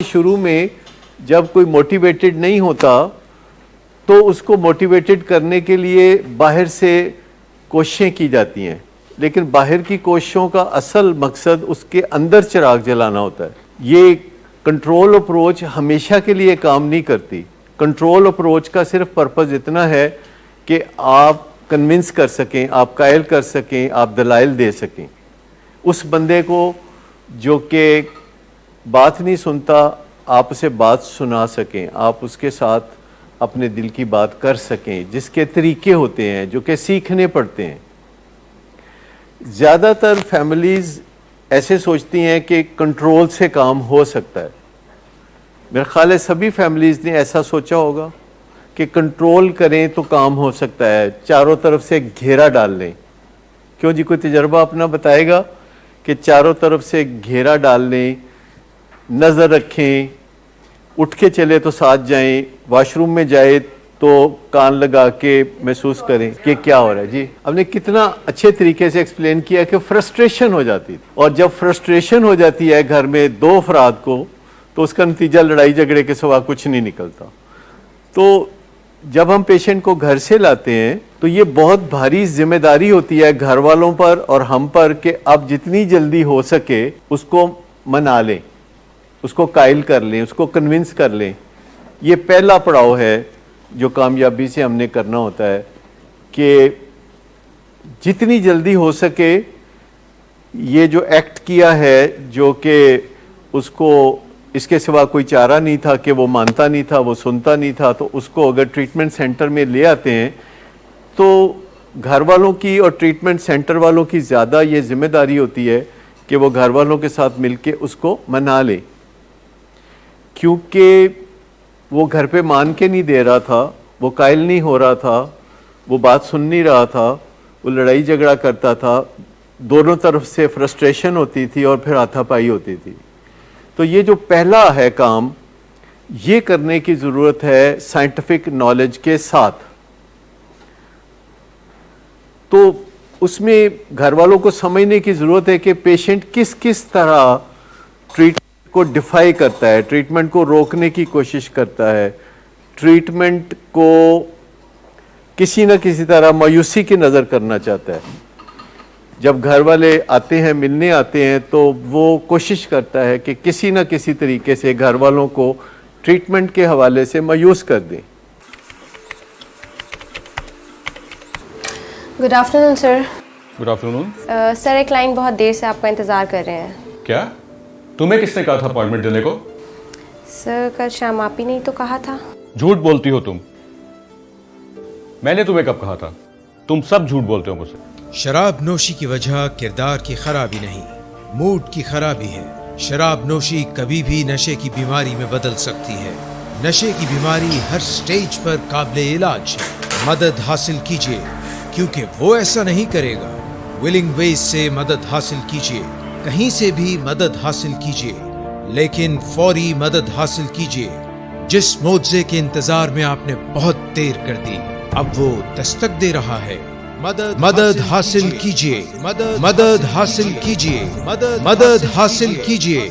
شروع میں جب کوئی موٹیویٹڈ نہیں ہوتا تو اس کو موٹیویٹڈ کرنے کے لیے باہر سے کوششیں کی جاتی ہیں، لیکن باہر کی کوششوں کا اصل مقصد اس کے اندر چراغ جلانا ہوتا ہے۔ یہ کنٹرول اپروچ ہمیشہ کے لیے کام نہیں کرتی۔ کنٹرول اپروچ کا صرف پرپز اتنا ہے کہ آپ کنونس کر سکیں، آپ قائل کر سکیں، آپ دلائل دے سکیں اس بندے کو جو کہ بات نہیں سنتا، آپ اسے بات سنا سکیں، آپ اس کے ساتھ اپنے دل کی بات کر سکیں، جس کے طریقے ہوتے ہیں جو کہ سیکھنے پڑتے ہیں۔ زیادہ تر فیملیز ایسے سوچتی ہیں کہ کنٹرول سے کام ہو سکتا ہے۔ میرا خیال ہے سبھی فیملیز نے ایسا سوچا ہوگا کہ کنٹرول کریں تو کام ہو سکتا ہے، چاروں طرف سے گھیرا ڈال لیں۔ کیوں جی، کوئی تجربہ اپنا بتائے گا کہ چاروں طرف سے گھیرا ڈال لیں، نظر رکھیں، اٹھ کے چلے تو ساتھ جائیں، واش روم میں جائے تو کان لگا کے محسوس کریں کہ کیا ہو رہا ہے۔ جی ہم نے کتنا اچھے طریقے سے ایکسپلین کیا کہ فرسٹریشن ہو جاتی تھی، اور جب فرسٹریشن ہو جاتی ہے گھر میں دو افراد کو تو اس کا نتیجہ لڑائی جھگڑے کے سوا کچھ نہیں نکلتا۔ تو جب ہم پیشنٹ کو گھر سے لاتے ہیں تو یہ بہت بھاری ذمہ داری ہوتی ہے گھر والوں پر اور ہم پر کہ اب جتنی جلدی ہو سکے اس کو منا لیں، اس کو قائل کر لیں، اس کو کنونس کر لیں۔ یہ پہلا پڑاؤ ہے جو کامیابی سے ہم نے کرنا ہوتا ہے کہ جتنی جلدی ہو سکے یہ جو ایکٹ کیا ہے جو کہ اس کو اس کے سوا کوئی چارہ نہیں تھا کہ وہ مانتا نہیں تھا، وہ سنتا نہیں تھا، تو اس کو اگر ٹریٹمنٹ سینٹر میں لے آتے ہیں تو گھر والوں کی اور ٹریٹمنٹ سینٹر والوں کی زیادہ یہ ذمہ داری ہوتی ہے کہ وہ گھر والوں کے ساتھ مل کے اس کو منا لیں، کیونکہ وہ گھر پہ مان کے نہیں دے رہا تھا، وہ قائل نہیں ہو رہا تھا، وہ بات سن نہیں رہا تھا، وہ لڑائی جھگڑا کرتا تھا، دونوں طرف سے فرسٹریشن ہوتی تھی اور پھر ہاتھا پائی ہوتی تھی۔ تو یہ جو پہلا ہے کام، یہ کرنے کی ضرورت ہے سائنٹیفک نالج کے ساتھ۔ تو اس میں گھر والوں کو سمجھنے کی ضرورت ہے کہ پیشنٹ کس کس طرح ٹریٹمنٹ کو ڈیفائی کرتا ہے، ٹریٹمنٹ کو روکنے کی کوشش کرتا ہے، ٹریٹمنٹ کو کسی نہ کسی طرح مایوسی کی نظر کرنا چاہتا ہے۔ جب گھر والے آتے ہیں، ملنے آتے ہیں، تو وہ کوشش کرتا ہے کہ کسی نہ کسی طریقے سے گھر والوں کو ٹریٹمنٹ کے حوالے سے مایوس کر دیں۔ گڈ آفٹر نون سر۔ گڈ آفٹر نون سر، ایک کلائنٹ بہت دیر سے آپ کا انتظار کر رہے ہیں۔ کیا تمہیں کس نے کہا تھا اپائنٹمنٹ دینے کو؟ سر کل شام آپ ہی نہیں تو کہا تھا۔ جھوٹ بولتی ہو تم۔ میں نے تمہیں کب کہا تھا؟ تم سب جھوٹ بولتے ہو مجھ سے۔ شراب نوشی کی وجہ کردار کی خرابی نہیں، موڈ کی خرابی ہے۔ شراب نوشی کبھی بھی نشے کی بیماری میں بدل سکتی ہے۔ نشے کی بیماری ہر سٹیج پر قابل علاج ہے۔ مدد حاصل کیجیے، کیونکہ وہ ایسا نہیں کرے گا۔ ولنگ ویز سے مدد حاصل کیجیے، کہیں سے بھی مدد حاصل کیجیے، لیکن فوری مدد حاصل کیجیے۔ جس معجزے کے انتظار میں آپ نے بہت دیر کر دی، اب وہ دستک دے رہا ہے۔ مدد حاصل کیجیے، مدد حاصل کیجیے، مدد حاصل کیجیے۔